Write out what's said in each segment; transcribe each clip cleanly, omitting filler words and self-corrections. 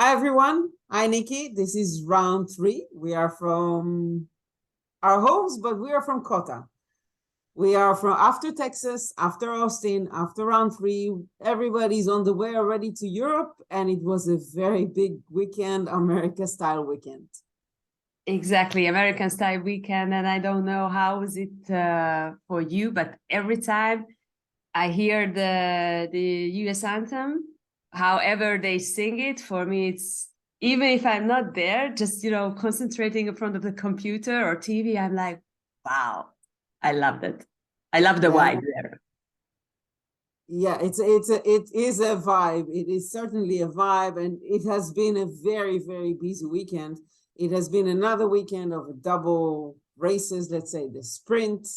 Hi everyone, hi Nikki. This is round 3. We are from our homes, but we are from CoTA. We are from after Texas, after Austin, after round 3. Everybody's on the way already to Europe, and it was a very big weekend, America style weekend. Exactly, American style weekend, and I don't know how is it for you, but every time I hear the US anthem, however they sing it, for me it's, even if I'm not there, just concentrating in front of the computer or TV, I'm like, wow, I love it. I love the vibe there. Yeah, it is a vibe. It is certainly a vibe, and it has been a very, very busy weekend. It has been another weekend of double races, let's say the sprint,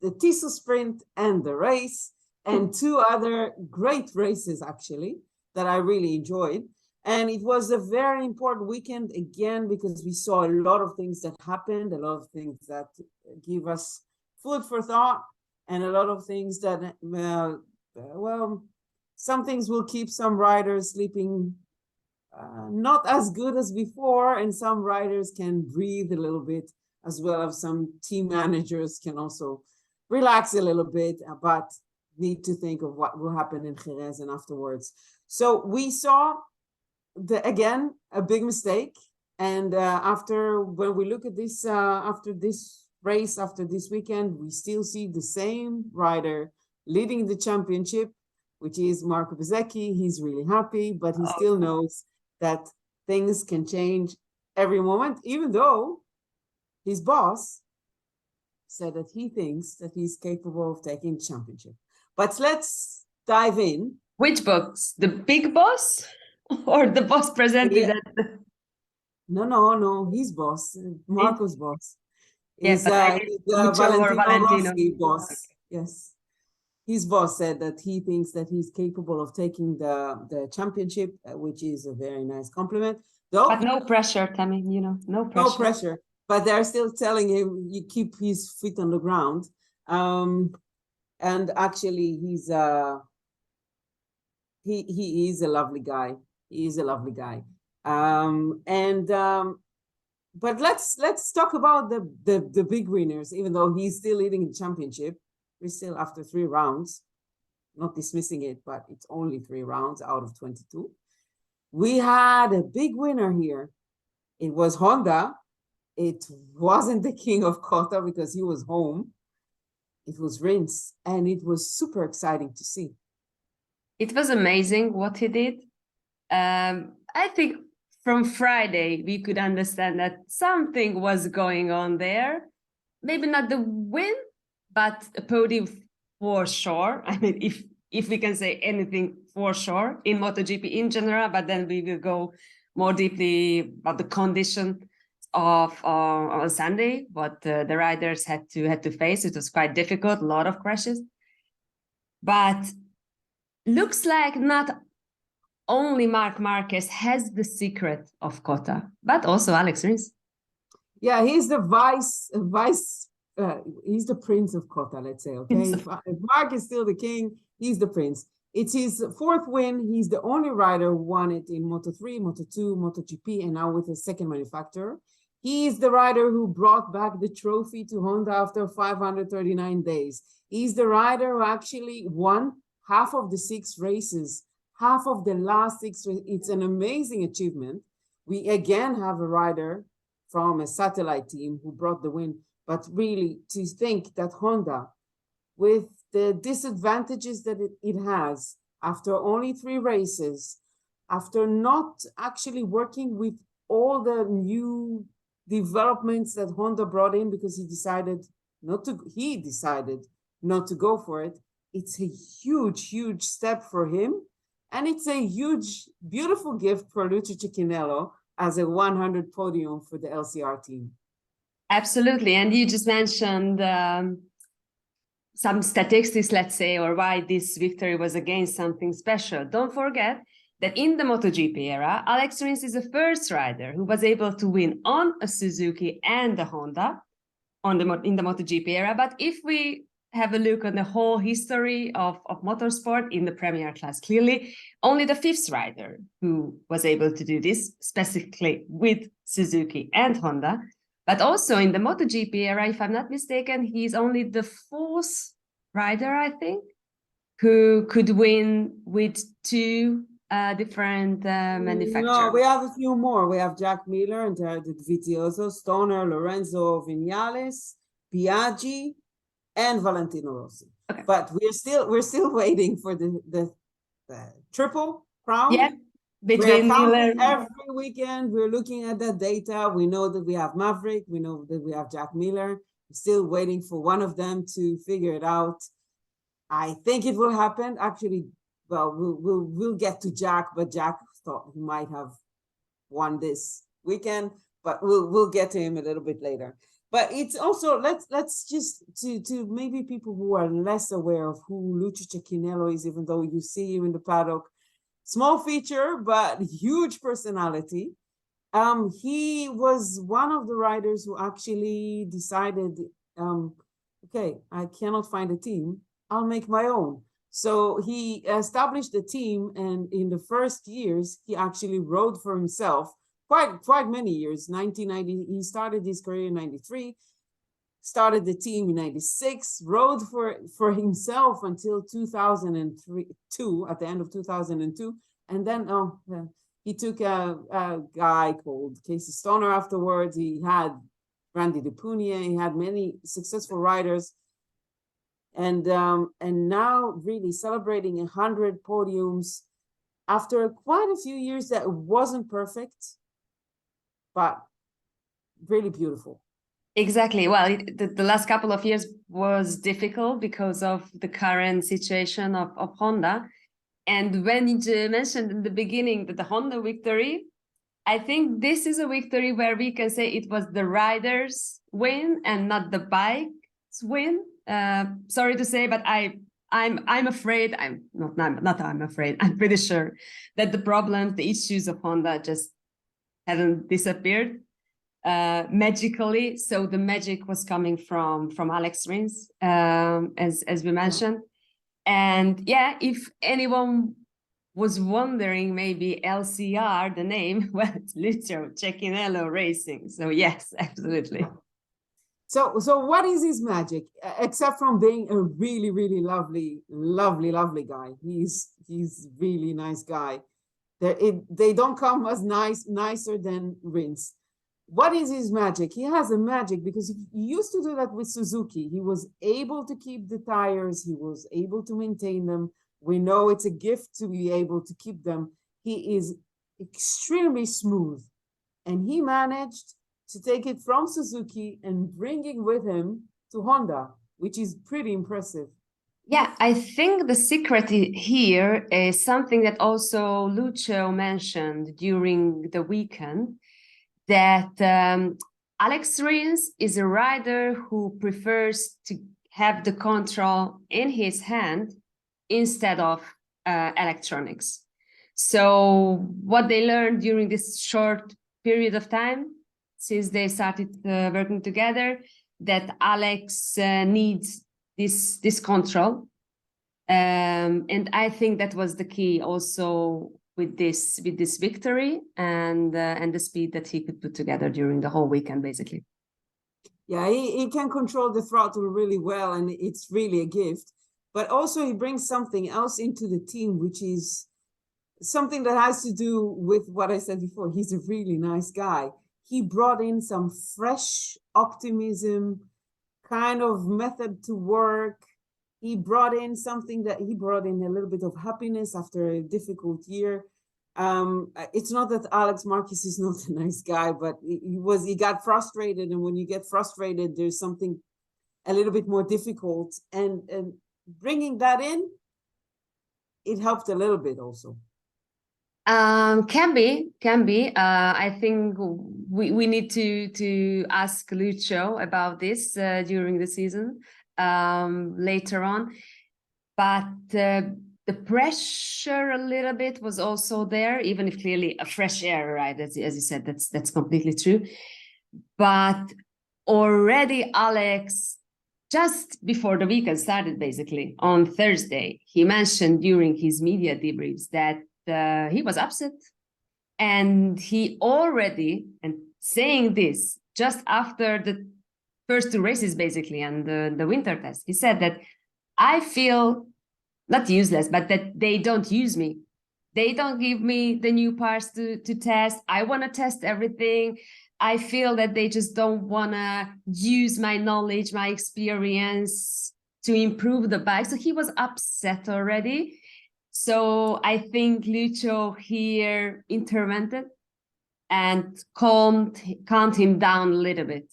the TISO sprint and the race, and 2 other great races, actually, that I really enjoyed. And it was a very important weekend, again, because we saw a lot of things that happened, a lot of things that give us food for thought, and a lot of things that, well, some things will keep some riders sleeping not as good as before, and some riders can breathe a little bit, as well as some team managers can also relax a little bit, but need to think of what will happen in Jerez and afterwards. So we saw, again, a big mistake. And when we look at this, after this race, after this weekend, we still see the same rider leading the championship, which is Marco Bezzecchi. He's really happy, but he still knows that things can change every moment, even though his boss said that he thinks that he's capable of taking the championship. But let's dive in. Which boss? The big boss or the boss presented at the... No, his boss, Marco's boss. He's Valentino boss. Okay. Yes. His boss said that he thinks that he's capable of taking the championship, which is a very nice compliment. But no pressure, Tammy, no pressure. No pressure. But they're still telling him you keep his feet on the ground. And actually, he is a lovely guy. He is a lovely guy. But let's talk about the big winners. Even though he's still leading the championship, we're still after 3 rounds. Not dismissing it, but it's only 3 rounds out of 22. We had a big winner here. It was Honda. It wasn't the king of CoTA because he was home. It was Rins, and it was super exciting to see. It was amazing what he did. I think from Friday, we could understand that something was going on there. Maybe not the win, but a podium for sure. I mean, if we can say anything for sure in MotoGP in general, but then we will go more deeply about the condition of on Sunday, what the riders had to face. It was quite difficult, a lot of crashes. But looks like not only Marc Marquez has the secret of CoTA, but also Alex Rins. Yeah, he's the he's the prince of CoTA, let's say, okay? If Marc is still the king, he's the prince. It's his 4th win. He's the only rider who won it in Moto3, Moto2, MotoGP, and now with a second manufacturer. He is the rider who brought back the trophy to Honda after 539 days. He's the rider who actually won half of the 6 races, half of the last 6 races. It's an amazing achievement. We again have a rider from a satellite team who brought the win. But really, to think that Honda, with the disadvantages that it has, after only 3 races, after not actually working with all the new developments that Honda brought in because he decided not to go for it, it's a huge step for him. And it's a huge, beautiful gift for Lucio Cecchinello as a 100 podium for the LCR team. Absolutely. And you just mentioned some statistics, let's say, or why this victory was against something special. Don't forget that in the MotoGP era, Alex Rins is the first rider who was able to win on a Suzuki and a Honda in the MotoGP era. But if we have a look on the whole history of motorsport in the Premier class. Clearly, only the fifth rider who was able to do this, specifically with Suzuki and Honda. But also in the MotoGP era, if I'm not mistaken, he's only the fourth rider, I think, who could win with two different manufacturers. No, we have a few more. We have Jack Miller and Vizioso, Stoner, Lorenzo Viñales, Biaggi, and Valentino Rossi. Okay. But we're still waiting for the triple crown. Yeah, between Miller. Every weekend we're looking at that data. We know that we have Maverick. We know that we have Jack Miller. We're still waiting for one of them to figure it out. I think it will happen. Actually, well, we'll get to Jack, but Jack thought he might have won this weekend, but we'll get to him a little bit later. But it's also, let's just to maybe people who are less aware of who Lucio Cecchinello is, even though you see him in the paddock, small feature, but huge personality. He was one of the riders who actually decided, okay, I cannot find a team, I'll make my own. So he established a team, and in the first years, he actually rode for himself quite many years. 1990, he started his career in 93, started the team in 96, rode for himself until 2002, at the end of 2002. And then he took a guy called Casey Stoner afterwards. He had Randy DePuglia, he had many successful riders. And now really celebrating 100 podiums after quite a few years that wasn't perfect, but really beautiful. Exactly. Well, the last couple of years was difficult because of the current situation of Honda. And when you mentioned in the beginning that the Honda victory, I think this is a victory where we can say it was the riders' win and not the bike's win. Sorry to say, but I'm afraid, I'm afraid, I'm pretty sure that the problems, the issues of Honda just haven't disappeared magically. So the magic was coming from Alex Rins, as we mentioned. And yeah, if anyone was wondering, maybe LCR, the name, well, it's Lucio Cecchinello Racing. So yes, absolutely. So what is his magic, except from being a really, really lovely guy? He's really nice guy. They don't come as nicer than Rins. What is his magic? He has a magic because he used to do that with Suzuki. He was able to keep the tires. He was able to maintain them. We know it's a gift to be able to keep them. He is extremely smooth, and he managed to take it from Suzuki and bring it with him to Honda, which is pretty impressive. Yeah, I think the secret here is something that also Lucio mentioned during the weekend, that Alex Rins is a rider who prefers to have the control in his hand instead of electronics. So what they learned during this short period of time, since they started working together, that Alex needs this control. And I think that was the key also with this victory and the speed that he could put together during the whole weekend, basically. Yeah, he can control the throttle really well, and it's really a gift. But also he brings something else into the team, which is something that has to do with what I said before. He's a really nice guy. He brought in some fresh optimism, kind of method to work. He brought in a little bit of happiness after a difficult year. It's not that Alex Marquez is not a nice guy, but he got frustrated. And when you get frustrated, there's something a little bit more difficult. And bringing that in, it helped a little bit also. Can be. I think we need to ask Lucio about this during the season later on. But the pressure a little bit was also there, even if clearly a fresh air, right? As you said, that's completely true. But already Alex just before the weekend started, basically on Thursday, he mentioned during his media debriefs that he was upset, and he already, and saying this just after the first two races, basically, and the winter test, he said that I feel not useless, but that they don't use me. They don't give me the new parts to test. I want to test everything. I feel that they just don't want to use my knowledge, my experience to improve the bike. So he was upset already. So I think Lucho here intervened and calmed him down a little bit.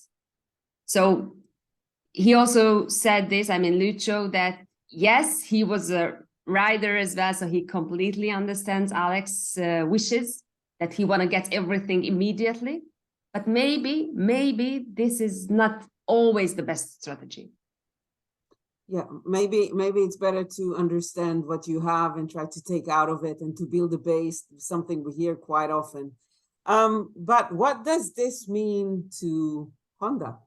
So he also said this, I mean, Lucho, that yes, he was a rider as well, so he completely understands Alex's wishes, that he want to get everything immediately. But maybe this is not always the best strategy. Yeah, maybe it's better to understand what you have and try to take out of it and to build a base, something we hear quite often. But what does this mean to Honda?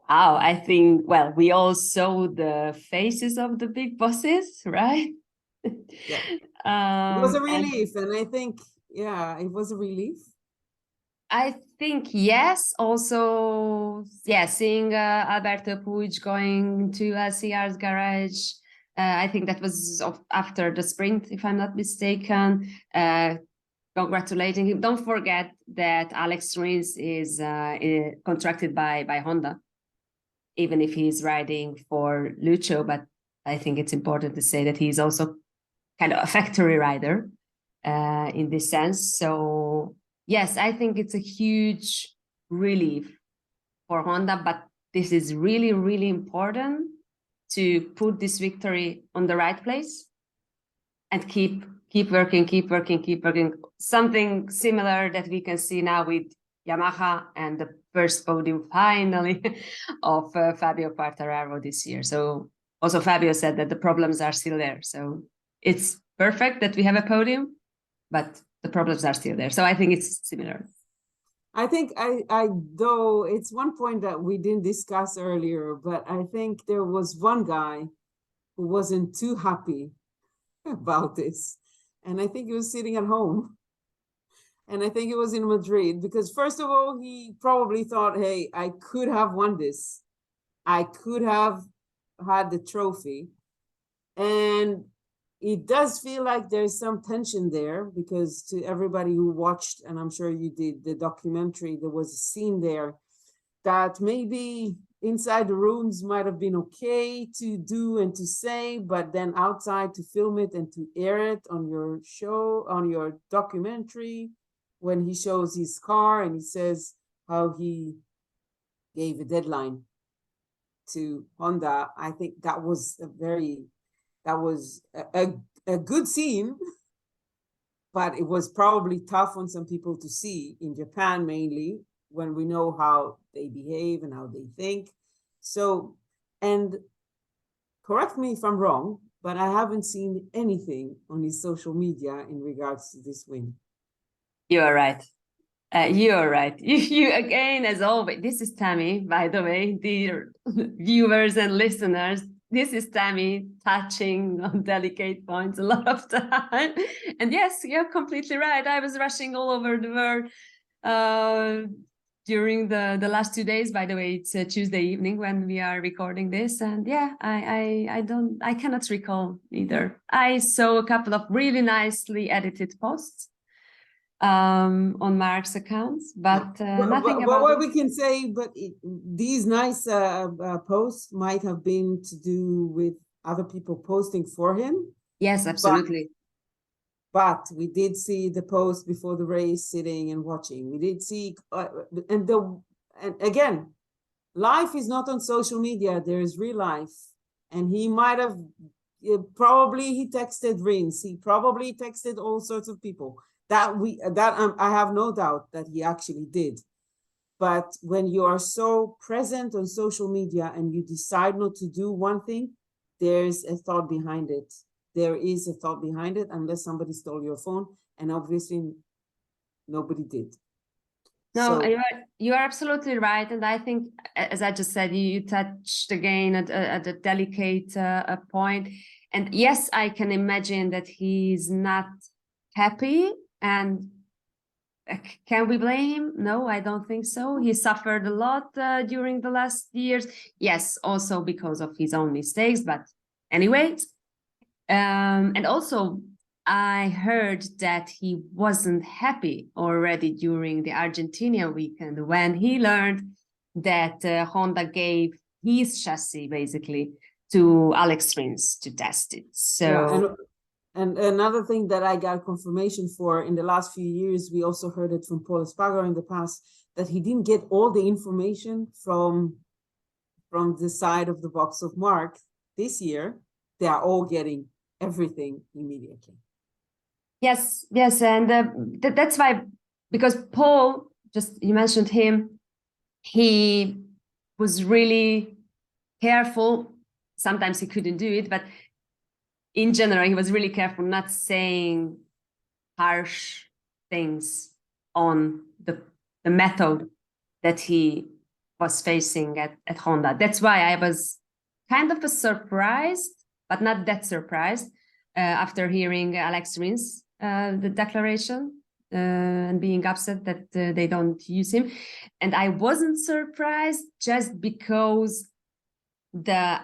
Wow, I think, well, we all saw the faces of the big bosses, right? Yeah. It was a And relief, and I think, yeah, it was a relief. I think yes. Also, yeah, seeing Alberto Puig going to LCR's garage, I think that was after the sprint, if I'm not mistaken. Congratulating him. Don't forget that Alex Rins is contracted by Honda, even if he's riding for Lucho. But I think it's important to say that he's also kind of a factory rider in this sense. So yes, I think it's a huge relief for Honda, but this is really, really important to put this victory on the right place and keep working. Something similar that we can see now with Yamaha and the first podium finally of Fabio Quartararo this year. So also Fabio said that the problems are still there. So it's perfect that we have a podium, but the problems are still there. So I think it's similar. I think though it's one point that we didn't discuss earlier, but I think there was one guy who wasn't too happy about this. And I think he was sitting at home. And I think it was in Madrid, because first of all, he probably thought, hey, I could have won this. I could have had the trophy. And it does feel like there's some tension there, because to everybody who watched, and I'm sure you did, the documentary, there was a scene there that maybe inside the rooms might have been okay to do and to say, but then outside to film it and to air it on your show, on your documentary, when he shows his car and he says how he gave a deadline to Honda. I think that was a good scene, but it was probably tough on some people to see in Japan, mainly when we know how they behave and how they think. So, and correct me if I'm wrong, but I haven't seen anything on his social media in regards to this win. You are right. You are right. You again, as always, this is Tammy, by the way, dear viewers and listeners. This is Tammy touching on delicate points a lot of time. And yes, you're completely right. I was rushing all over the world during the last 2 days. By the way, it's Tuesday evening when we are recording this. And yeah, I cannot recall either. I saw a couple of really nicely edited posts on Mark's accounts, but nothing about what we can say, but these nice posts might have been to do with other people posting for him. Yes, absolutely. But we did see the post before the race, sitting and watching. We did see, and again, life is not on social media. There is real life, and he might have probably he texted Rins. He probably texted all sorts of people. I have no doubt that he actually did. But when you are so present on social media and you decide not to do one thing, there's a thought behind it. There is a thought behind it, unless somebody stole your phone, and obviously nobody did. No, So you are absolutely right. And I think, as I just said, you touched again at a delicate point. And yes, I can imagine that he's not happy. And can we blame him? No, I don't think so. He suffered a lot during the last years. Yes, also because of his own mistakes. But anyways, and also I heard that he wasn't happy already during the Argentina weekend when he learned that Honda gave his chassis basically to Alex Rins to test it. So yeah, and another thing that I got confirmation for in the last few years, we also heard it from Paul Espargaro in the past, that he didn't get all the information from the side of the box of Mark. This year, they are all getting everything immediately. yes, and that's why, because Paul, just you mentioned him, he was really careful. Sometimes he couldn't do it, but in general, he was really careful not saying harsh things on the method that he was facing at Honda. That's why I was kind of surprised, but not that surprised, after hearing Alex Rins the declaration and being upset that they don't use him. And I wasn't surprised just because the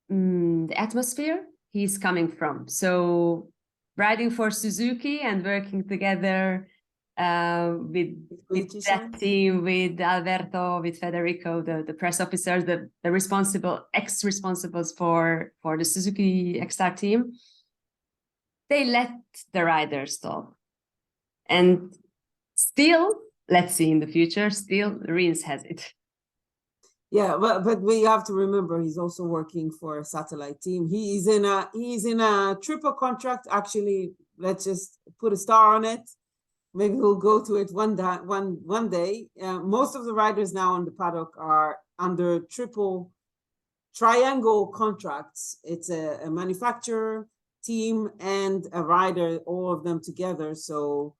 atmosphere he's coming from. So riding for Suzuki and working together with that team, with Alberto, with Federico, the press officers, the ex-responsibles for the Suzuki X-Star team, they let the riders talk. And still, let's see in the future, still Rins has it. Yeah, but we have to remember he's also working for a satellite team. He's in a triple contract. Actually, let's just put a star on it. Maybe we'll go to it one day. Most of the riders now on the paddock are under triangle contracts. It's a manufacturer, team, and a rider, all of them together. So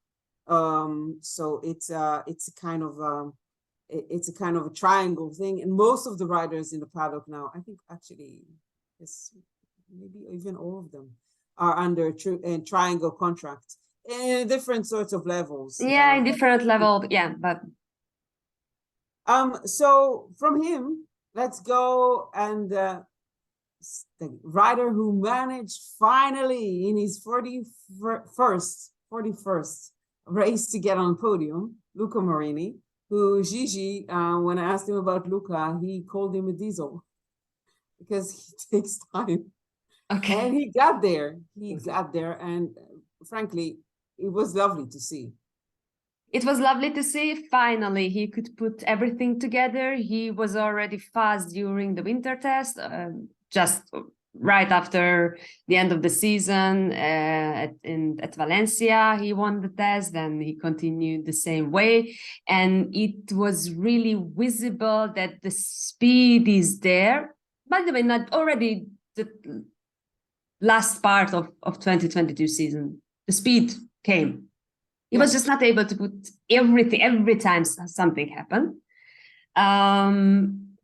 it's a kind of a triangle thing, and most of the riders in the paddock now, I think actually, yes, maybe even all of them are under a triangle contract in different sorts of levels. Yeah, in different level, yeah, but so from him, let's go and the rider who managed finally in his 41st race to get on podium, Luca Marini, who Gigi, when I asked him about Luca, he called him a diesel because he takes time. Okay. And he got there. And frankly, it was lovely to see. It was lovely to see. Finally, he could put everything together. He was already fast during the winter test, just right after the end of the season at Valencia. He won the test, and he continued the same way. And it was really visible that the speed is there. By the way, not already the last part of 2022 season. The speed came. He was just not able to put everything every time something happened.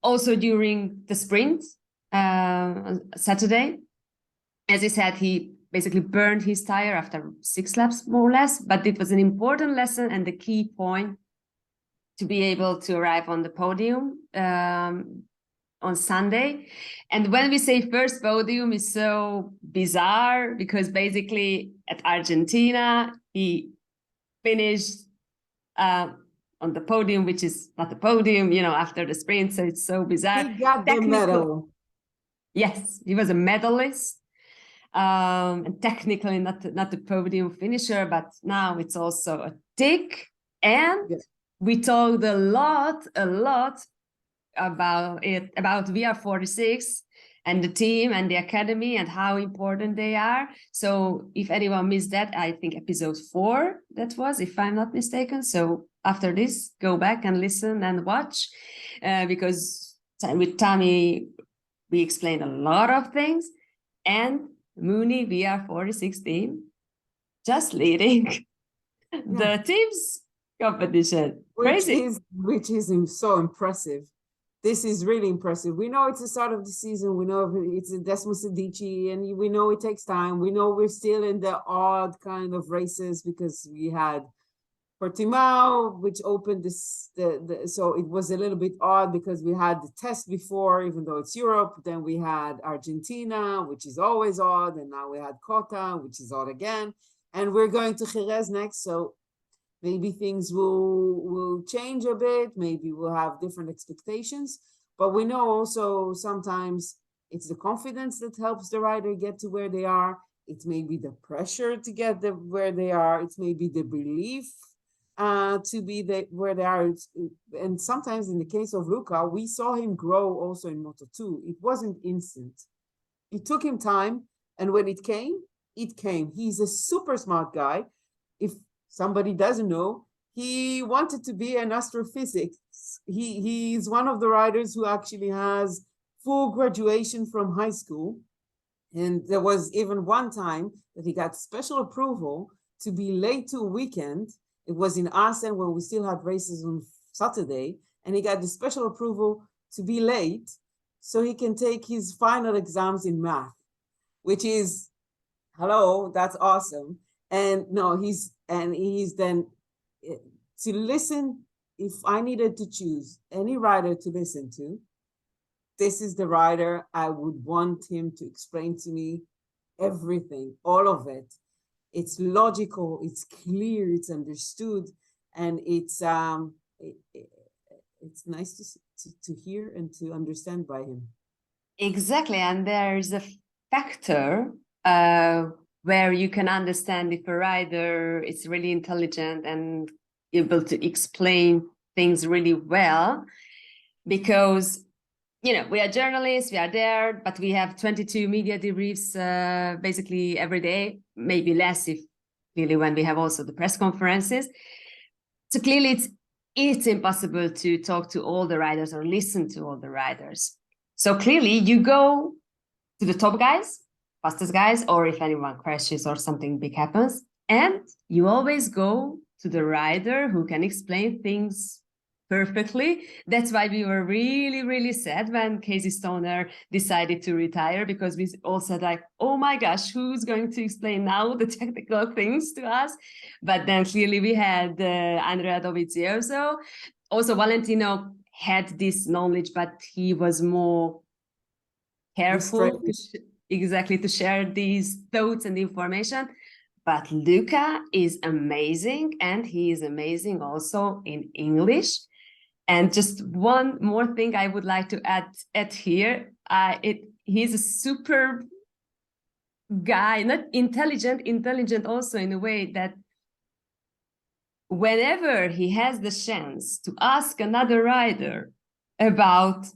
Also during the sprint Saturday, as he said, he basically burned his tire after 6 laps, more or less. But it was an important lesson and the key point to be able to arrive on the podium on Sunday. And when we say first podium, is so bizarre because basically at Argentina, he finished on the podium, which is not the podium, after the sprint. So it's so bizarre. He got the medal. Yes, he was a medalist. And technically not the podium finisher, but now it's also a tick. And we talked a lot about VR46 and the team and the academy and how important they are. So if anyone missed that, I think episode 4 that was, if I'm not mistaken. So after this, go back and listen and watch, because with Tammy, we explained a lot of things. And Mooney VR46 team just leading the teams competition. Crazy. Which is so impressive. This is really impressive. We know it's the start of the season. We know it's a Desmos Adichie, and we know it takes time. We know we're still in the odd kind of races because we had Portimao, which opened this, so it was a little bit odd because we had the test before, even though it's Europe. Then we had Argentina, which is always odd, and now we had CoTA, which is odd again. And we're going to Jerez next, so maybe things will change a bit. Maybe we'll have different expectations. But we know also sometimes it's the confidence that helps the rider get to where they are. It may be the pressure to get where they are. It may be the belief to be where they are. And sometimes in the case of Luca, we saw him grow also in Moto2. It wasn't instant. It took him time. And when it came, it came. He's a super smart guy. If somebody doesn't know, he wanted to be an astrophysics. He's one of the riders who actually has full graduation from high school. And there was even one time that he got special approval to be late to a weekend. It was in Assen when we still had races on Saturday. And he got the special approval to be late so he can take his final exams in math, which is, hello, that's awesome. And no, he's then to listen. If I needed to choose any rider to listen to, this is the rider I would want him to explain to me everything, all of it. It's logical, it's clear, it's understood, and it's nice to hear and to understand by him. Exactly, and there's a factor where you can understand if a rider is really intelligent and able to explain things really well, because we are journalists, we are there, but we have 22 media debriefs basically every day, maybe less if clearly when we have also the press conferences. So clearly it's impossible to talk to all the riders or listen to all the riders. So clearly you go to the top guys, fastest guys, or if anyone crashes or something big happens, and you always go to the rider who can explain things perfectly. That's why we were really, really sad when Casey Stoner decided to retire, because we all said like, oh my gosh, who's going to explain now the technical things to us? But then clearly we had Andrea Dovizioso. Also, Valentino had this knowledge, but he was more careful to share these thoughts and information. But Luca is amazing, and he is amazing also in English. And just one more thing I would like to add here. He's a super guy, not intelligent also in a way that whenever he has the chance to ask another rider about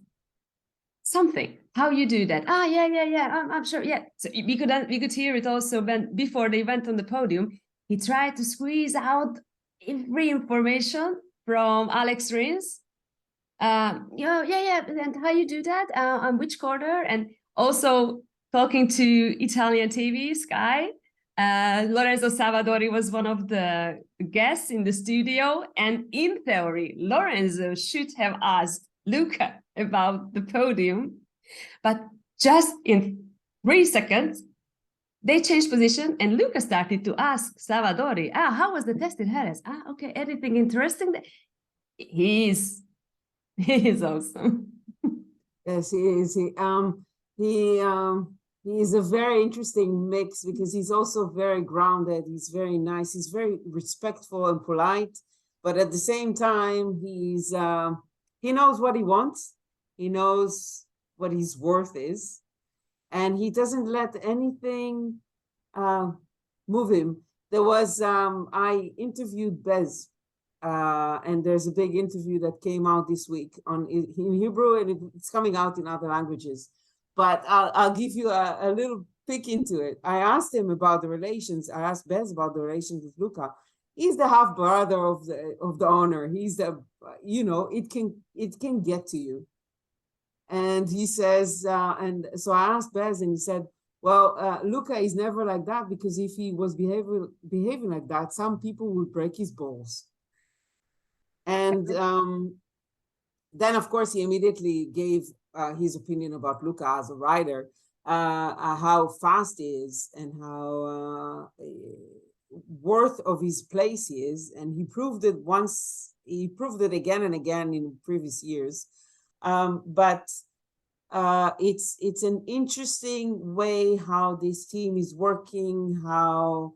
something, how you do that? Yeah, I'm sure. Yeah, so we could hear it also when before they went on the podium. He tried to squeeze out every information from Alex Rins. Yeah, and how you do that? On which corner? And also talking to Italian TV, Sky. Lorenzo Savadori was one of the guests in the studio, and in theory, Lorenzo should have asked Luca about the podium, but just in 3 seconds, they changed position, and Luca started to ask Savadori, how was the test in Jerez? Okay, anything interesting? He is awesome. Yes, he is. He is a very interesting mix because he's also very grounded. He's very nice. He's very respectful and polite, but at the same time, he knows what he wants. He knows what his worth is, and he doesn't let anything move him. There was I interviewed Bez, and there's a big interview that came out this week in Hebrew, and it's coming out in other languages. But I'll give you a little peek into it. I asked him about the relations. I asked Bez about the relations with Luca. He's the half brother of the owner. He's it can get to you. And he says, and so I asked Bez, and he said, well, Luca is never like that, because if he was behaving like that, some people would break his balls. And then, of course, he immediately gave his opinion about Luca as a rider, how fast he is and how worth of his place he is. And he proved it once, he proved it again and again in previous years. But it's an interesting way how this team is working, how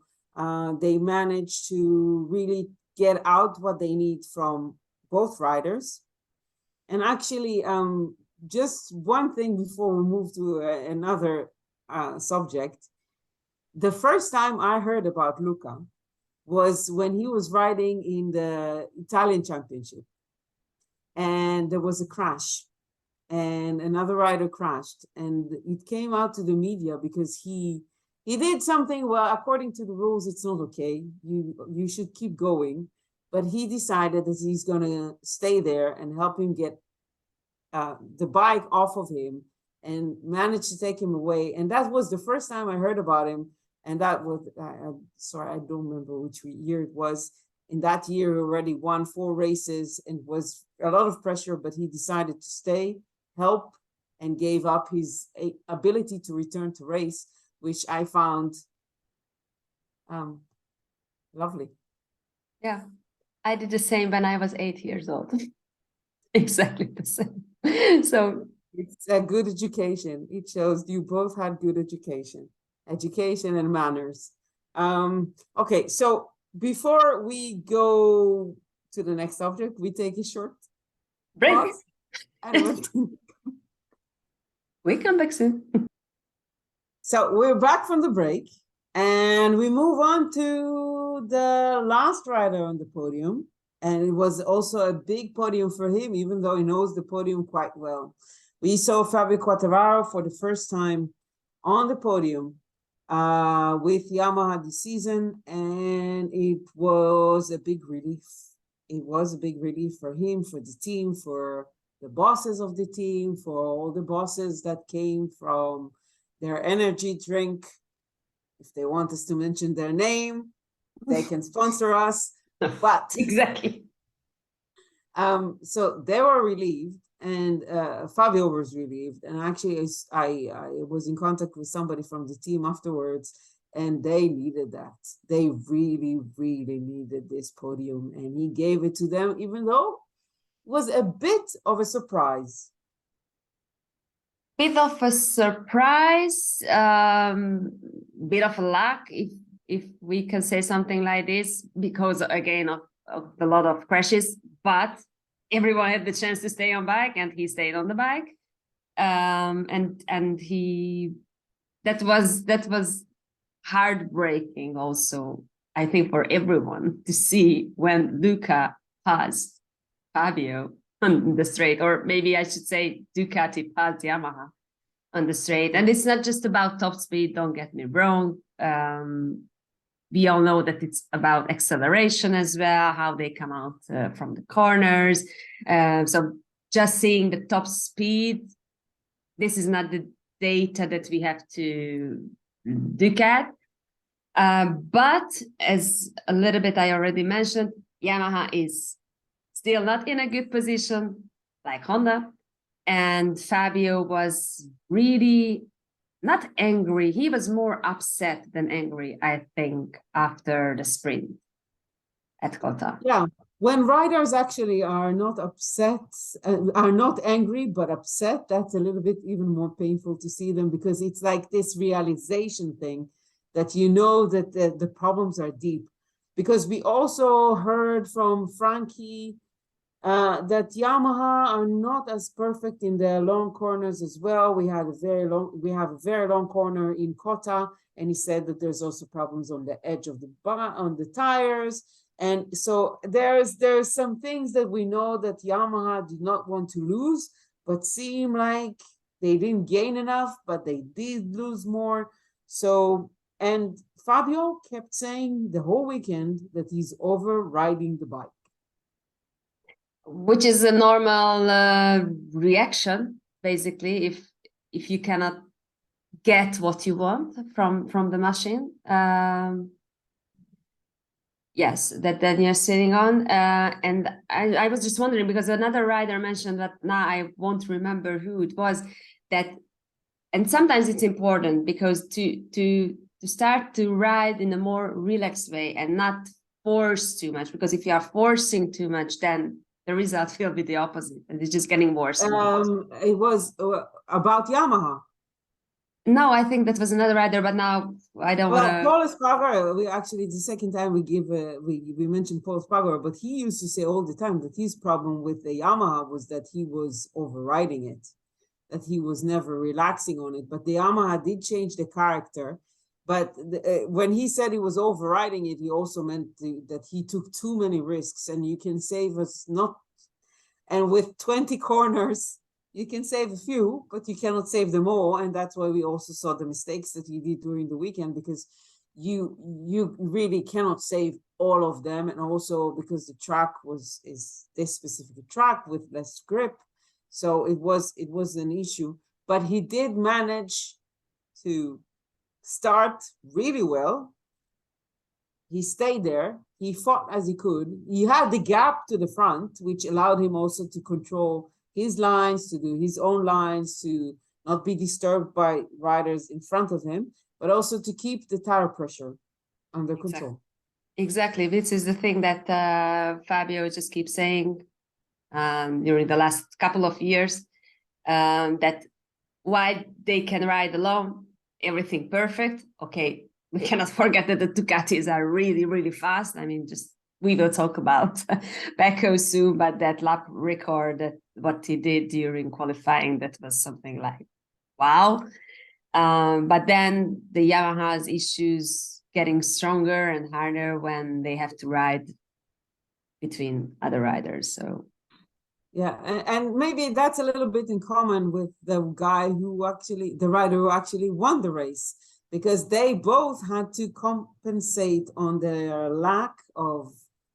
they manage to really get out what they need from both riders. And actually, just one thing before we move to another subject. The first time I heard about Luca was when he was riding in the Italian Championship. And there was a crash. And another rider crashed. And it came out to the media because he did something, well, according to the rules, it's not okay. You should keep going. But he decided that he's going to stay there and help him get the bike off of him and managed to take him away. And that was the first time I heard about him. And that was, sorry, I don't remember which year it was. In that year, he already won 4 races and was a lot of pressure, but he decided to stay, help, and gave up his ability to return to race, which I found lovely. Yeah, I did the same when I was 8 years old. Exactly the same. So it's a good education. It shows you both had good education and manners. Okay, so before we go to the next subject, we take a short break. pause. We come back soon. So we're back from the break, and we move on to the last rider on the podium. And it was also a big podium for him, even though he knows the podium quite well. We saw Fabio Quartararo for the first time on the podium with Yamaha this season, and it was a big relief. It was a big relief for him, for the team, for the bosses of the team, for all the bosses that came from their energy drink. If they want us to mention their name, they can sponsor us. But exactly. So they were relieved, and Fabio was relieved. And actually, I was in contact with somebody from the team afterwards, and they needed that. They really, really needed this podium, and he gave it to them, even though it was a bit of a surprise. Bit of a surprise, bit of luck, if we can say something like this, because again of a lot of crashes, but everyone had the chance to stay on bike, and he stayed on the bike, and he that was heartbreaking also, I think, for everyone to see when Luca passed Fabio on the straight, or maybe I should say Ducati passed Yamaha on the straight. And it's not just about top speed, don't get me wrong. We all know that it's about acceleration as well, how they come out from the corners. So just seeing the top speed, this is not the data that we have to look at. But as a little bit I already mentioned, Yamaha is still not in a good position like Honda. And Fabio was really not angry. He was more upset than angry, I think, after the sprint at CoTA. Yeah, when riders actually are not upset, are not angry, but upset, that's a little bit even more painful to see them, because it's like this realization thing that you know that the problems are deep. Because we also heard from Frankie that Yamaha are not as perfect in their long corners as well. We have a very long corner in CoTA, and he said that there's also problems on the edge of the tires. And so there's some things that we know that Yamaha did not want to lose, but seem like they didn't gain enough, but they did lose more. So, and Fabio kept saying the whole weekend that he's over riding the bike, which is a normal reaction, basically, if you cannot get what you want from the machine. Yes, that you're sitting on. And I was just wondering, because another rider mentioned that, now I won't remember who it was, that, and sometimes it's important because to start to ride in a more relaxed way and not force too much, because if you are forcing too much, then the result will be the opposite, and it's just getting worse and worse. It was about Yamaha. No, I think that was another rider, but now I don't want Well, to. Paul Espargaro, we actually, the second time we give, we mentioned Paul Espargaro, but he used to say all the time that his problem with the Yamaha was that he was overriding it, that he was never relaxing on it. But the Yamaha did change the character. But when he said he was overriding it, he also meant that he took too many risks, and you can save us not, and with 20 corners, you can save a few, but you cannot save them all. And that's why we also saw the mistakes that he did during the weekend, because you really cannot save all of them. And also because the track is this specific track with less grip. So it was an issue, but he did manage to start really well. He stayed there. He fought as he could. He had the gap to the front, which allowed him also to control his lines, to do his own lines, to not be disturbed by riders in front of him, but also to keep the tire pressure under control. Exactly. This is the thing that Fabio just keeps saying during the last couple of years, that why they can ride alone, everything perfect. Okay, we cannot forget that the Ducatis are really, really fast. I mean, just we will talk about Pecco soon, but that lap record, that what he did during qualifying, that was something like, wow. But then the Yamaha's issues getting stronger and harder when they have to ride between other riders. So yeah, and maybe that's a little bit in common with the rider who actually won the race, because they both had to compensate on their lack of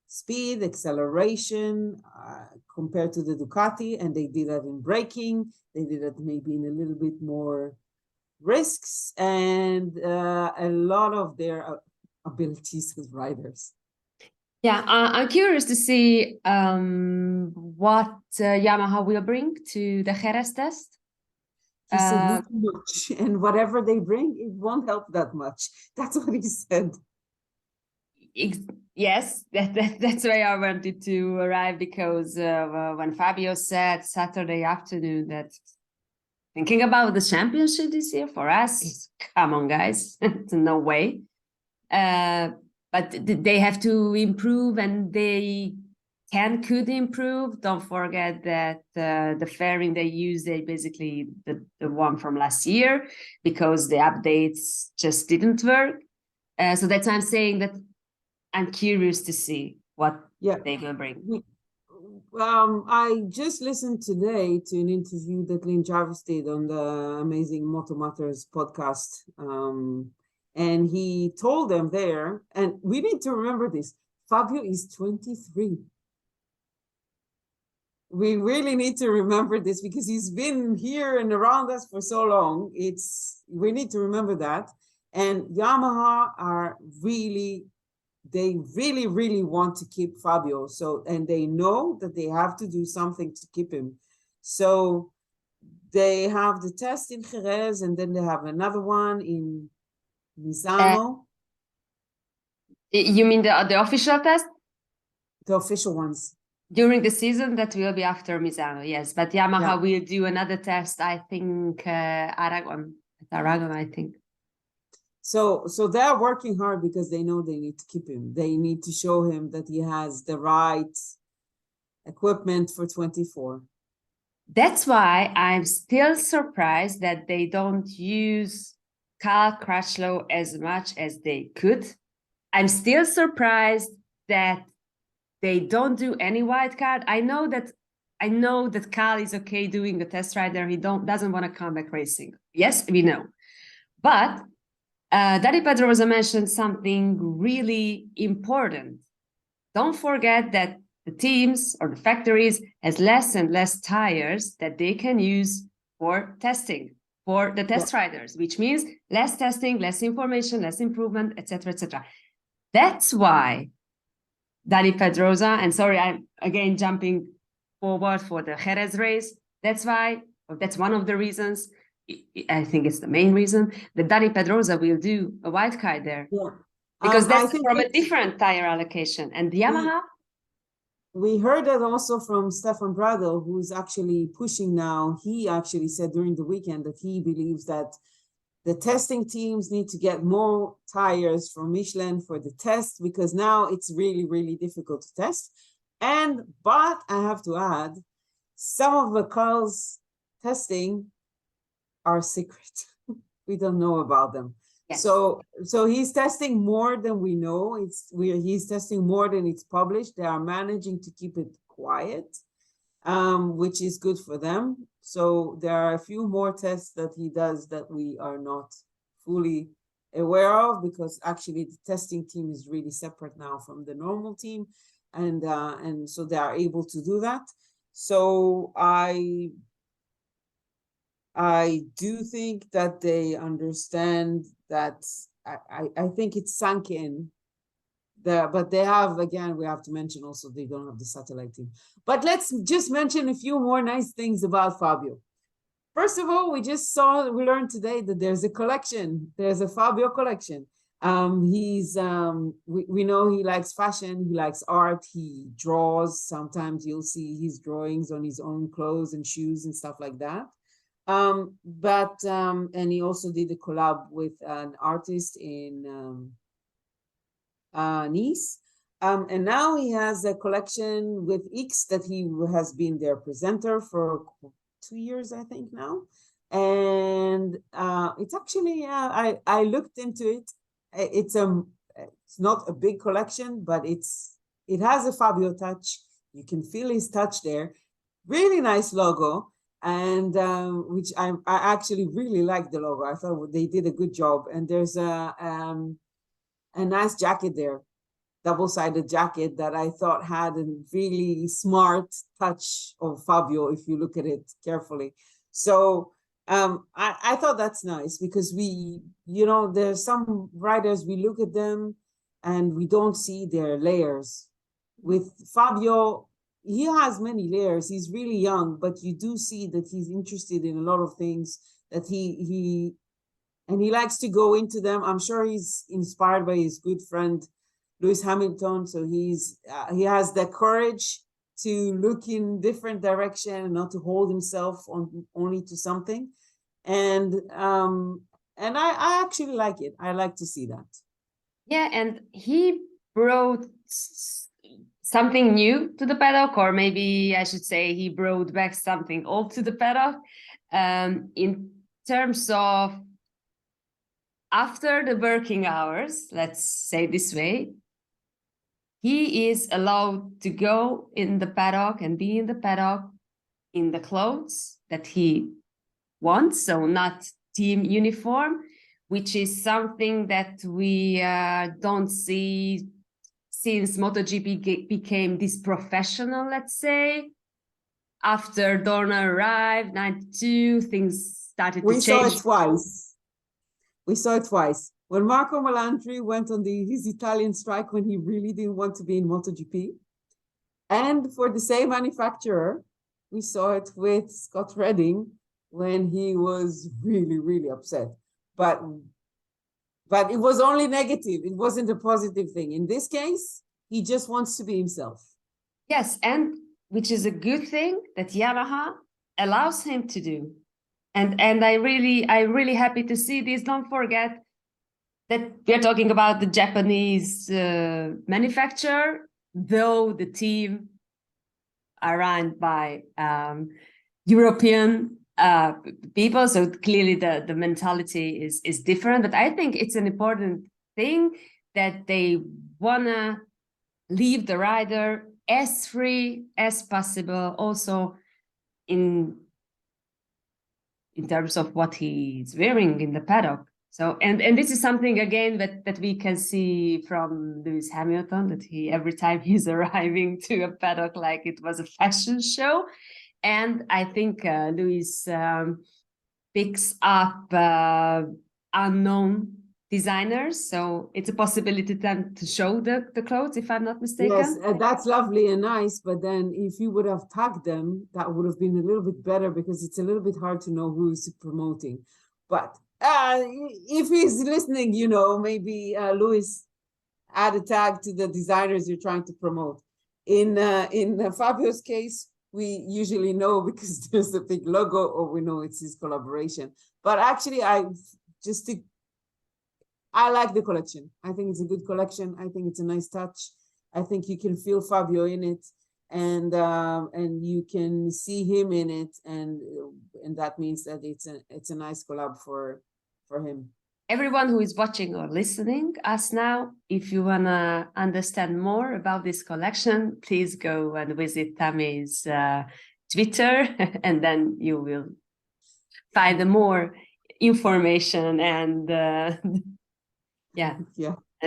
speed, acceleration, compared to the Ducati, and they did that in braking. They did that maybe in a little bit more risks, and a lot of their abilities as riders. yeah, I'm curious to see what Yamaha will bring to the Jerez test. He said not much, and whatever they bring, it won't help that much. That's what he said. Yes, that's why I wanted to arrive, because when Fabio said Saturday afternoon that thinking about the championship this year for us, come on, guys, no way. But they have to improve, and they could improve. Don't forget that the fairing they use, they basically the one from last year, because the updates just didn't work. So that's why I'm saying that I'm curious to see what they will bring. I just listened today to an interview that Lynn Jarvis did on the amazing Moto Matters podcast. And he told them there, and we need to remember this, Fabio is 23. We really need to remember this, because he's been here and around us for so long. We need to remember that. And Yamaha are really, they really, really want to keep Fabio. So, and they know that they have to do something to keep him. So they have the test in Jerez, and then they have another one in Misano. You mean the official test? The official ones. During the season, that will be after Misano, yes. But Yamaha will do another test, I think, Aragon, I think. So they're working hard, because they know they need to keep him. They need to show him that he has the right equipment for 24. That's why I'm still surprised that they don't use Cal Crutchlow as much as they could. I'm still surprised that they don't do any wild card. I know that Cal is okay doing a test ride there. He doesn't want to come back racing. Yes, we know. But Dani Pedrosa mentioned something really important. Don't forget that the teams or the factories has less and less tires that they can use for testing for the test riders, which means less testing, less information, less improvement, etc., etc. That's why Dani Pedrosa, and sorry, I'm again jumping forward for the Jerez race. That's why, or that's one of the reasons, I think it's the main reason, that Dani Pedrosa will do a wildcard there. Yeah. Because I that's think from a different tire allocation. And Yamaha, we heard that also from Stefan Bradl, who's actually pushing now. He actually said during the weekend that he believes that the testing teams need to get more tires from Michelin for the test, because now it's really, really difficult to test. But I have to add, some of the cars testing are secret. We don't know about them. yes. So he's testing more than we know. He's testing more than it's published. They are managing to keep it quiet, which is good for them. So there are a few more tests that he does that we are not fully aware of, because actually the testing team is really separate now from the normal team, and so they are able to do that. So I do think that they understand that. I think it's sunk in there, but they have, again, we have to mention also they don't have the satellite team. But let's just mention a few more nice things about Fabio. First of all, we learned today that there's a collection. There's a Fabio collection. We know he likes fashion, he likes art, he draws. Sometimes you'll see his drawings on his own clothes and shoes and stuff like that. And he also did a collab with an artist in Nice. And now he has a collection with X that he has been their presenter for 2 years, I think now. And it's actually, I looked into it. It's not a big collection, but it has a Fabio touch. You can feel his touch there. Really nice logo. And which I actually really like the logo. I thought they did a good job. And there's a nice jacket there, double-sided jacket that I thought had a really smart touch of Fabio if you look at it carefully. So I thought that's nice, because there's some riders, we look at them and we don't see their layers. With Fabio, he has many layers. He's really young, but you do see that he's interested in a lot of things, that he likes to go into them. I'm sure he's inspired by his good friend Lewis Hamilton, so he has the courage to look in different direction and not to hold himself only to something. And I actually like it. I like to see that. Yeah, and he brought something new to the paddock, or maybe I should say he brought back something old to the paddock, in terms of after the working hours, let's say this way, he is allowed to go in the paddock and be in the paddock in the clothes that he wants, so not team uniform, which is something that we don't see since MotoGP became this professional, let's say. After Dorna arrived, 92, things started to change. We saw it twice. When Marco Melandri went on his Italian strike when he really didn't want to be in MotoGP. And for the same manufacturer, we saw it with Scott Redding when he was really, really upset. But it was only negative. It wasn't a positive thing. In this case, he just wants to be himself. Yes, and which is a good thing that Yamaha allows him to do. And I'm really happy to see this. Don't forget that we're talking about the Japanese manufacturer, though the team are run by European people, so clearly the mentality is different. But I think it's an important thing that they wanna leave the rider as free as possible, also in terms of what he's wearing in the paddock. So and this is something again that we can see from Lewis Hamilton, that he every time he's arriving to a paddock like it was a fashion show. And I think Lewis picks up unknown designers, so it's a possibility then to show the clothes, if I'm not mistaken. Yes, that's lovely and nice, but then if you would have tagged them, that would have been a little bit better, because it's a little bit hard to know who is promoting. But if he's listening, you know, maybe Louis, add a tag to the designers you're trying to promote. In Fabio's case, we usually know because there's a big logo, or we know it's his collaboration. But actually, I like the collection. I think it's a good collection. I think it's a nice touch. I think you can feel Fabio in it, and you can see him in it, and that means that it's a nice collab for him. Everyone who is watching or listening us now, if you wanna understand more about this collection, please go and visit Tammy's Twitter, and then you will find more information and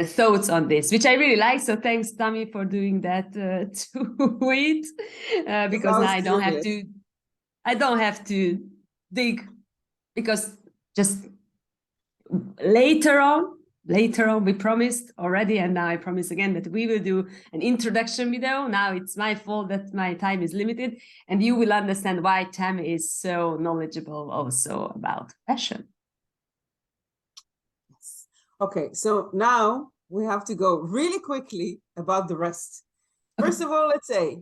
thoughts on this, which I really like. So thanks, Tammy, for doing that tweet, because now I don't have to dig, because just later on we promised already, and now I promise again that we will do an introduction video. Now it's my fault that my time is limited, and you will understand why Tammy is so knowledgeable also about fashion. Okay, so now we have to go really quickly about the rest. First of all, let's say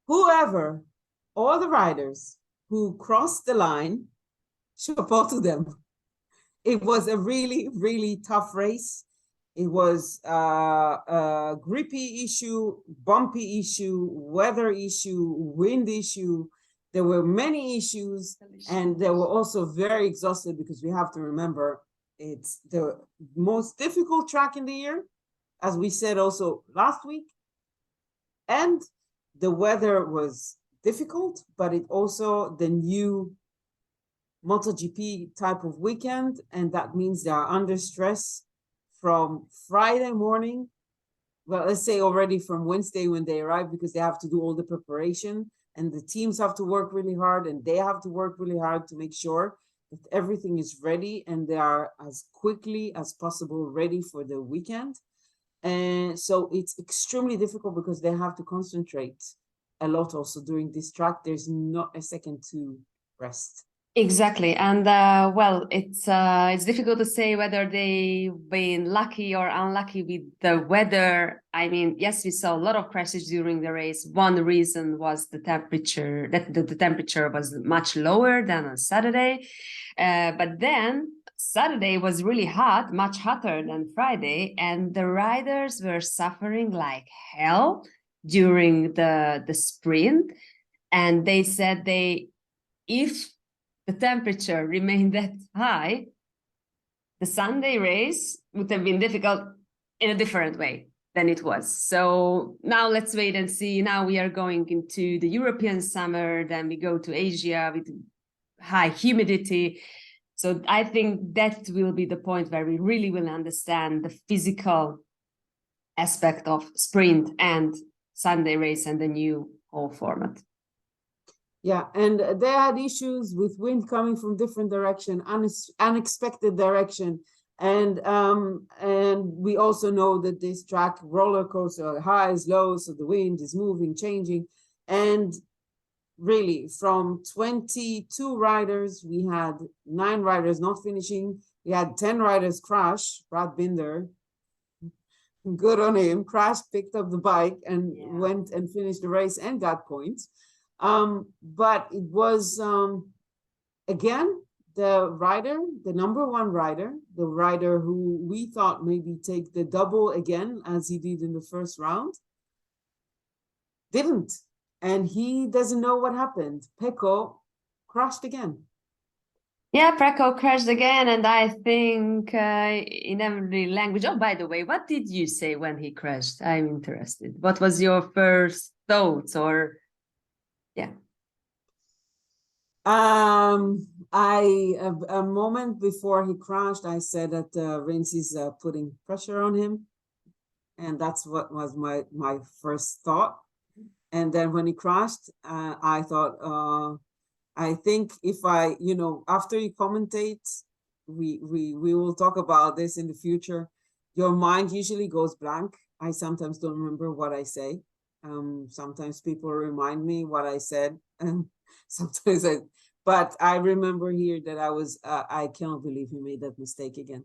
all the riders who crossed the line, chapeau to them. It was a really, really tough race. It was a grippy issue, bumpy issue, weather issue, wind issue. There were many issues, and they were also very exhausted, because we have to remember it's the most difficult track in the year, as we said also last week. And the weather was difficult, but it also the new MotoGP type of weekend, and that means they are under stress from Friday morning. Well, let's say already from Wednesday when they arrive, because they have to do all the preparation, and the teams have to work really hard, and they have to work really hard to make sure that everything is ready and they are as quickly as possible ready for the weekend. And so it's extremely difficult, because they have to concentrate a lot also during this track. There's not a second to rest. Exactly, and well, it's difficult to say whether they've been lucky or unlucky with the weather. I mean, yes, we saw a lot of crashes during the race. One reason was the temperature, that the temperature was much lower than on Saturday, but then Saturday was really hot, much hotter than Friday, and the riders were suffering like hell during the sprint, and they said if the temperature remained that high, the Sunday race would have been difficult in a different way than it was. So now let's wait and see. Now we are going into the European summer, then we go to Asia with high humidity. So I think that will be the point where we really will understand the physical aspect of sprint and Sunday race and the new whole format. Yeah, and they had issues with wind coming from different direction, unexpected direction. And we also know that this track roller coaster, highs, lows, so the wind is moving, changing. And really, from 22 riders, we had 9 riders not finishing. We had 10 riders crash. Brad Binder, good on him, crashed, picked up the bike, and went and finished the race and got points. But it was, again, the number one rider, the rider who we thought maybe take the double again, as he did in the first round, didn't. And he doesn't know what happened. Pecco crashed again. Yeah, Pecco crashed again, and I think in every language. Oh, by the way, what did you say when he crashed? I'm interested. What was your first thoughts, or... Yeah. A moment before he crashed, I said that Rins is putting pressure on him, and that's what was my first thought. And then when he crashed, I thought, I think if after you commentate we will talk about this in the future. Your mind usually goes blank. I sometimes don't remember what I say. Sometimes people remind me what I said, and sometimes but I remember here that I cannot believe you made that mistake again.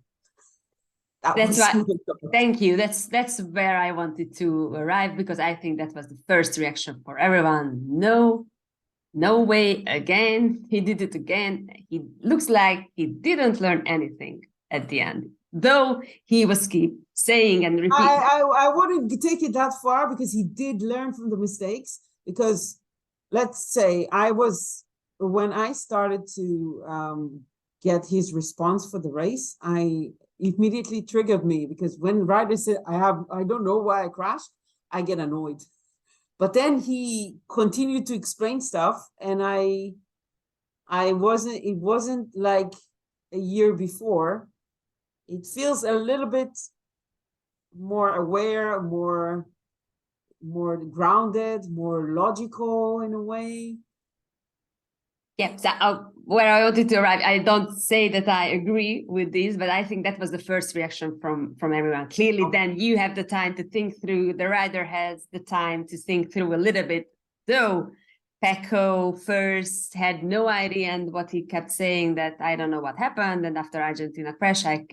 That's why, thank you. That's where I wanted to arrive, because I think that was the first reaction for everyone. No way again. He did it again. He looks like he didn't learn anything at the end, though he was keep saying and repeating. I wouldn't take it that far, because he did learn from the mistakes. Because let's say when I started to get his response for the race, I immediately triggered me, because when riders say I don't know why I crashed, I get annoyed. But then he continued to explain stuff, and it wasn't like a year before. It feels a little bit more aware, more grounded, more logical in a way. Yeah, so where I wanted to arrive, I don't say that I agree with this, but I think that was the first reaction from everyone. Clearly, then you have the time to think through, the rider has the time to think through a little bit, though Pecco first had no idea, and what he kept saying that I don't know what happened, and after Argentina crash, I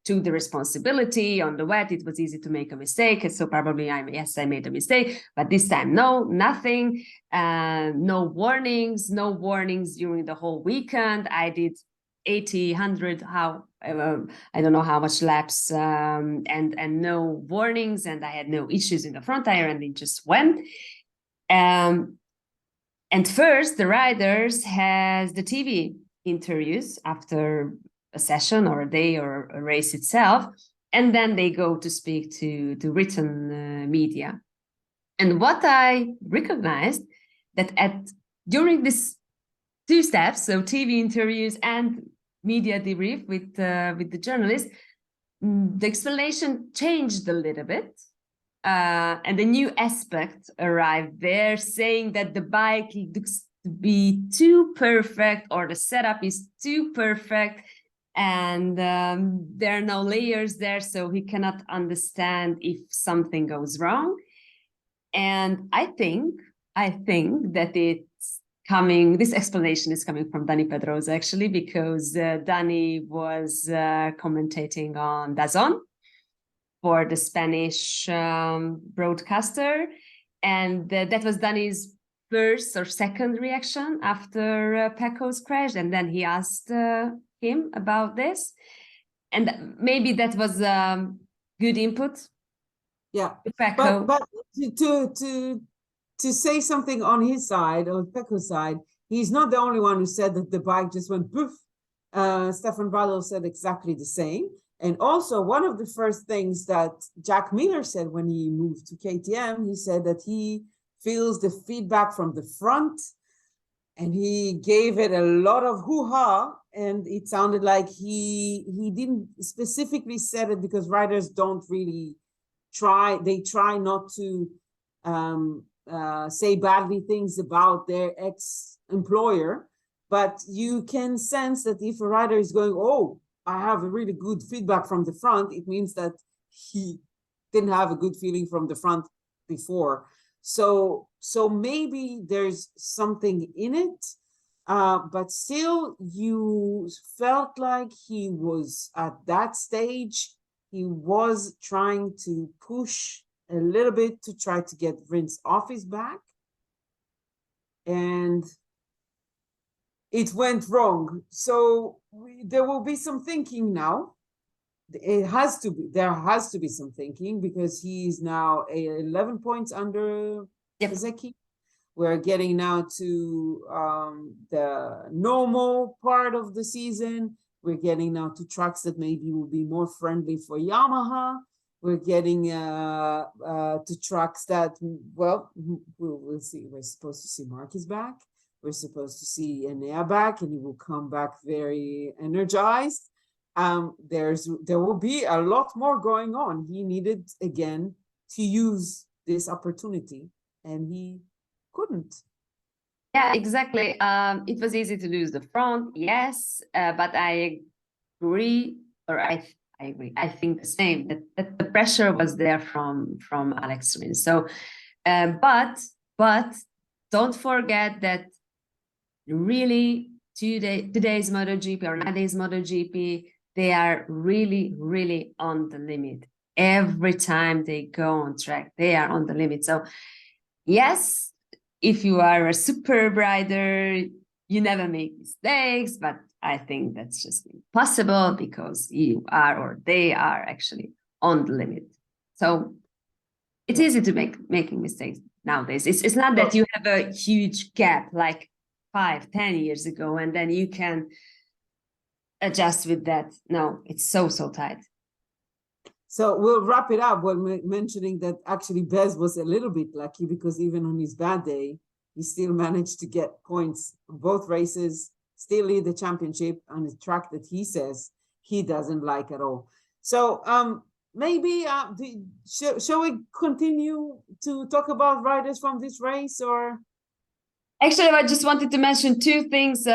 took the responsibility on the wet. It was easy to make a mistake, and so probably I made a mistake, but this time no, nothing. No warnings during the whole weekend. I did 80, 100, I don't know how much laps, and no warnings, and I had no issues in the front tire, and it just went. And first, the riders has the TV interviews after a session or a day or a race itself, and then they go to speak to written media. And what I recognized that during these two steps, so TV interviews and media debrief with the journalists, the explanation changed a little bit. And a new aspect arrived there, saying that the bike looks to be too perfect, or the setup is too perfect, and there are no layers there, so he cannot understand if something goes wrong. And I think that this explanation is coming from Dani Pedrosa, actually, because Dani was commentating on DAZN for the Spanish broadcaster, and that was Dani's first or second reaction after Pecco's crash, and then he asked him about this, and maybe that was good input. Yeah, Pecco. but to say something on his side, on Pecco's side, he's not the only one who said that the bike just went poof. Stefan Bradl said exactly the same. And also, one of the first things that Jack Miller said when he moved to KTM, he said that he feels the feedback from the front, and he gave it a lot of hoo-ha, and it sounded like he didn't specifically said it because riders don't really try not to say badly things about their ex-employer, but you can sense that if a rider is going, oh, I have a really good feedback from the front, it means that he didn't have a good feeling from the front before. So maybe there's something in it, but still you felt like he was at that stage, he was trying to push a little bit to try to get Rins off his back. And it went wrong. So there will be some thinking now. There has to be some thinking, because he's now 11 points under Bezzecchi. We're getting now to the normal part of the season. We're getting now to tracks that maybe will be more friendly for Yamaha. We're getting to tracks that, well, we'll see. We're supposed to see Marquez back. We're supposed to see Enea back, and he will come back very energized. There will be a lot more going on. He needed again to use this opportunity, and he couldn't. Yeah, exactly. It was easy to lose the front, yes, but I agree, or I agree. I think the same, that the pressure was there from Alex Rins. So, but don't forget that really today's MotoGP or nowadays MotoGP, they are really, really on the limit. Every time they go on track, they are on the limit. So yes, if you are a superb rider, you never make mistakes, but I think that's just impossible because you are, or they are actually on the limit. So it's easy to making mistakes nowadays. It's not that you have a huge gap like 5-10 years ago, and then you can adjust with that. No, it's so tight. So we'll wrap it up while mentioning that actually Bez was a little bit lucky because even on his bad day, he still managed to get points on both races, still lead the championship on a track that he says he doesn't like at all. So maybe shall we continue to talk about riders from this race, or? Actually, I just wanted to mention two things.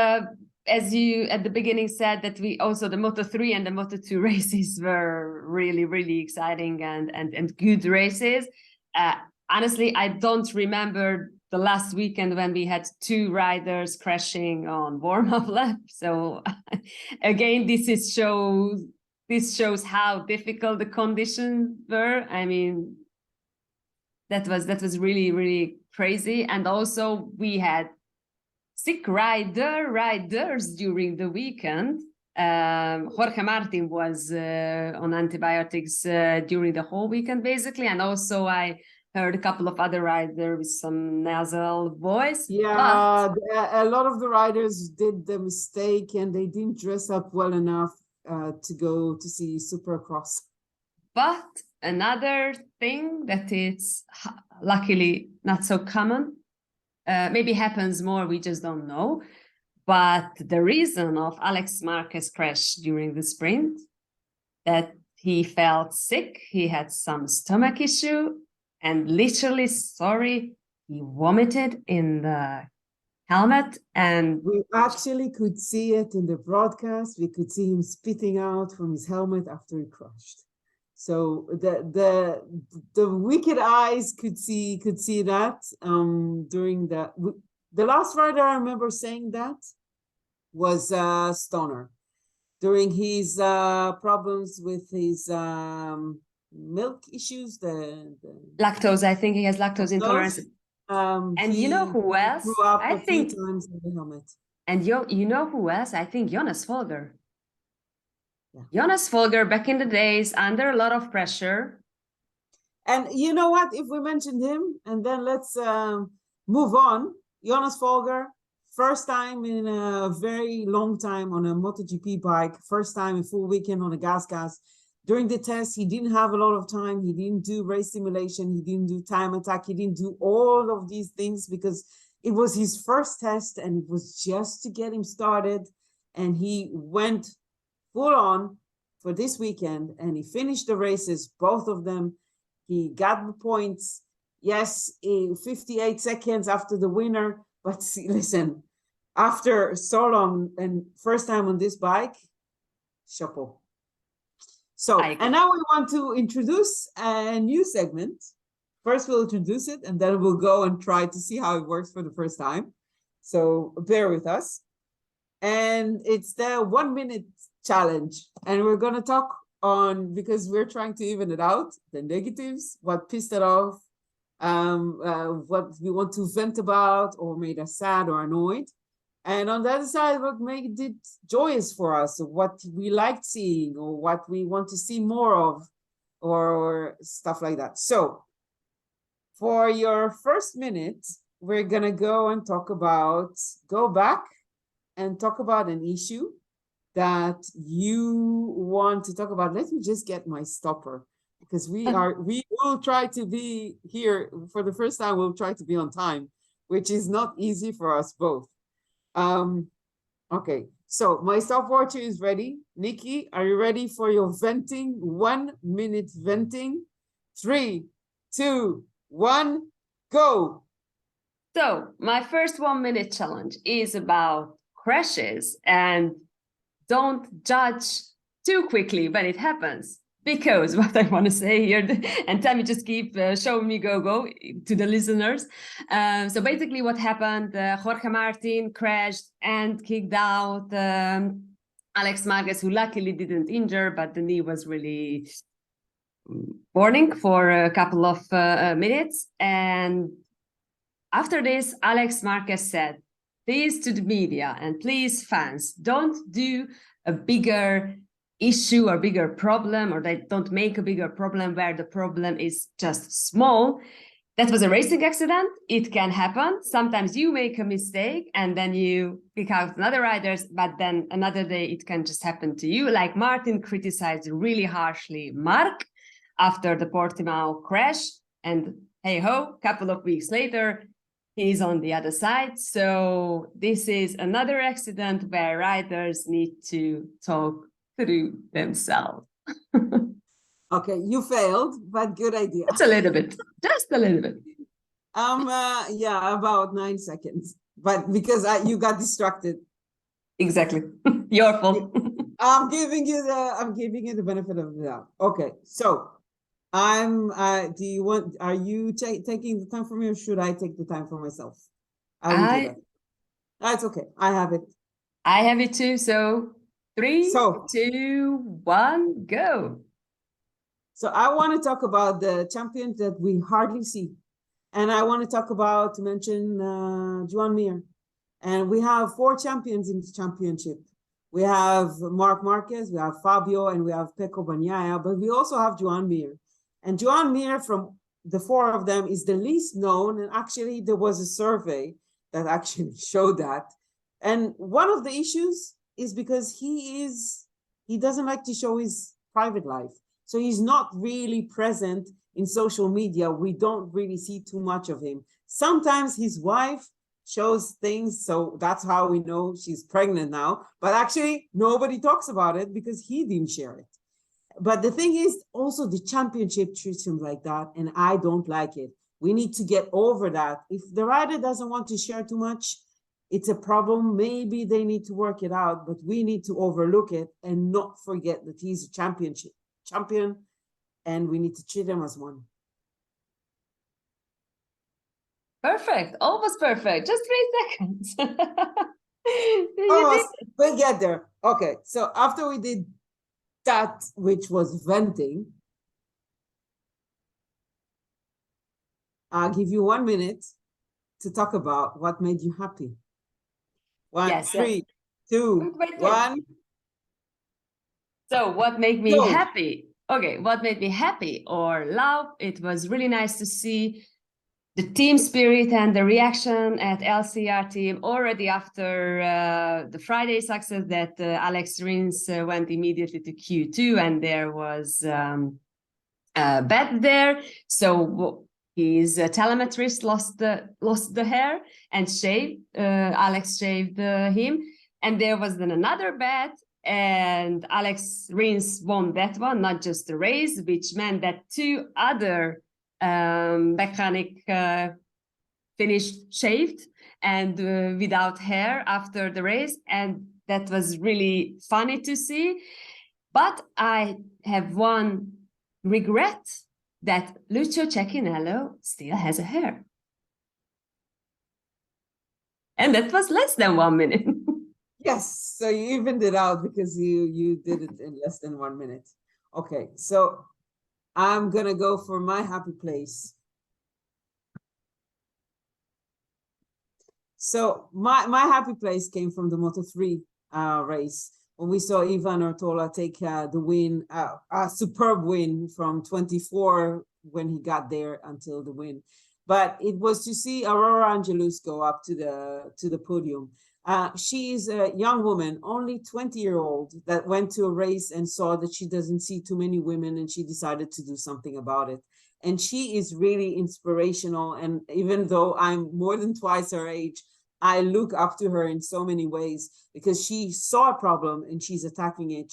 As you at the beginning said, that we also the Moto3 and the Moto2 races were really, really exciting and good races. Honestly, I don't remember the last weekend when we had 2 riders crashing on warm-up lap. So again, this shows how difficult the conditions were. I mean, that was really, really crazy. And also we had sick riders during the weekend. Jorge Martin was on antibiotics during the whole weekend, basically. And also I heard a couple of other riders with some nasal voice. Yeah, a lot of the riders did the mistake and they didn't dress up well enough to go to see Supercross. But another thing that is luckily not so common, maybe happens more, we just don't know. But the reason of Alex Marquez crash during the sprint, that he felt sick, he had some stomach issue, and literally, he vomited in the helmet. And we actually could see it in the broadcast. We could see him spitting out from his helmet after he crashed. So the wicked eyes could see that during the last rider I remember saying that was Stoner during his problems with his milk issues, the lactose. I think he has lactose intolerance. And you know who else? Grew up I think few times in the helmet. And you know who else? I think Jonas Folger. Yeah. Jonas Folger, back in the days, under a lot of pressure. And you know what? If we mentioned him, and then let's move on. Jonas Folger, first time in a very long time on a MotoGP bike, first time a full weekend on a gas. During the test, he didn't have a lot of time. He didn't do race simulation. He didn't do time attack. He didn't do all of these things because it was his first test and it was just to get him started. And he went full on for this weekend and he finished the races, both of them. He got the points. Yes, 58 seconds after the winner. But see, listen, after so long and first time on this bike, chapeau. So, and now we want to introduce a new segment. First, we'll introduce it, and then we'll go and try to see how it works for the first time. So bear with us. And it's the 1 minute challenge. And we're going to talk on, because we're trying to even it out, the negatives, what pissed it off, what we want to vent about or made us sad or annoyed. And on the other side, what made it joyous for us, or what we liked seeing, or what we want to see more of, or stuff like that. So for your first minute, we're going to go back and talk about an issue that you want to talk about. Let me just get my stopper, because we will try to be here for the first time. We'll try to be on time, which is not easy for us both. Okay, so my stopwatch is ready. Nikki, are you ready for your venting? 1 minute venting. 3, 2, 1, go. So my first 1 minute challenge is about crashes, and don't judge too quickly when it happens. Because what I want to say here, and Tammy just keep showing me go to the listeners. So basically what happened, Jorge Martin crashed and kicked out Alex Marquez, who luckily didn't injure, but the knee was really burning for a couple of minutes. And after this, Alex Marquez said, please to the media and please fans, don't do a bigger issue or bigger problem, or they don't make a bigger problem where the problem is just small. That was a racing accident. It can happen. Sometimes you make a mistake and then you pick out another riders, but then another day it can just happen to you. Like Martin criticized really harshly Marc after the Portimao crash, and hey ho, couple of weeks later, he's on the other side. So this is another accident where riders need to talk through themselves. Okay, you failed, but good idea. It's a little bit, just a little bit. Yeah, about 9 seconds, but because you got distracted. Exactly, your fault. I'm giving you the benefit of the doubt. Okay, so are you taking the time for me, or should I take the time for myself? I will do that. That's okay. I have it too. So 3, 2, 1, go. So I want to talk about the champion that we hardly see. And I want to mention Joan Mir. And we have 4 champions in the championship. We have Marc Marquez, we have Fabio, and we have Pecco Bagnaia, but we also have Joan Mir. And Joan Mir, from the 4 of them, is the least known. And actually, there was a survey that actually showed that. And one of the issues is because he doesn't like to show his private life. So he's not really present in social media. We don't really see too much of him. Sometimes his wife shows things, so that's how we know she's pregnant now. But actually, nobody talks about it because he didn't share it. But the thing is, also the championship treats him like that, and I don't like it. We need to get over that. If the rider doesn't want to share too much, it's a problem. Maybe they need to work it out, but we need to overlook it and not forget that he's a champion, and we need to treat him as one. Perfect, almost perfect. Just 3 seconds. Almost, we'll get there. Okay, so after we did that, which was venting, I'll give you 1 minute to talk about what made you happy. 3, 2, 1. So what made me happy? Okay, what made me happy or love? It was really nice to see the team spirit and the reaction at LCR team already after the Friday success that Alex Rins went immediately to Q2, and there was a bet there. So his telemetrist lost the hair and shaved. Alex shaved him, and there was then another bet. And Alex Rins won that one, not just the race, which meant that 2 other mechanic finished shaved and without hair after the race. And that was really funny to see. But I have one regret, that Lucio Cecchinello still has a hair. And that was less than 1 minute. Yes, so you evened it out because you did it in less than 1 minute. Okay, so I'm gonna go for my happy place. So my happy place came from the Moto3 race, when we saw Ivan Ortola take the win, a superb win from 24 when he got there until the win. But it was to see Aurora Angelus go up to the podium. She is a young woman, only 20-year-old, that went to a race and saw that she doesn't see too many women, and she decided to do something about it. And she is really inspirational. And even though I'm more than twice her age, I look up to her in so many ways, because she saw a problem and she's attacking it.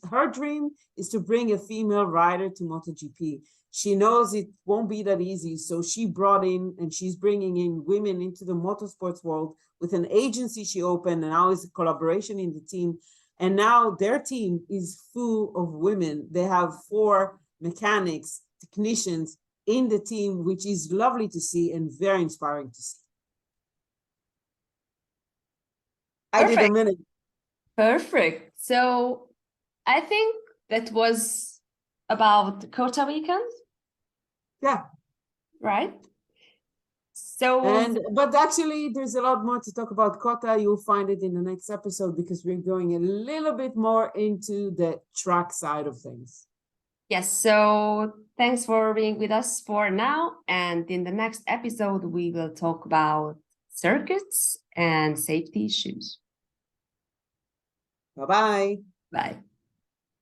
Her dream is to bring a female rider to MotoGP. She knows it won't be that easy. So she brought in, and she's bringing in women into the motorsports world with an agency she opened, and now is a collaboration in the team. And now their team is full of women. They have 4 mechanics, technicians in the team, which is lovely to see and very inspiring to see. I did a minute. Perfect. So I think that was about CoTA weekend. Yeah. Right. So but actually there's a lot more to talk about CoTA. You'll find it in the next episode because we're going a little bit more into the track side of things. Yes, so thanks for being with us for now. And in the next episode, we will talk about circuits and safety issues. Bye-bye. Bye.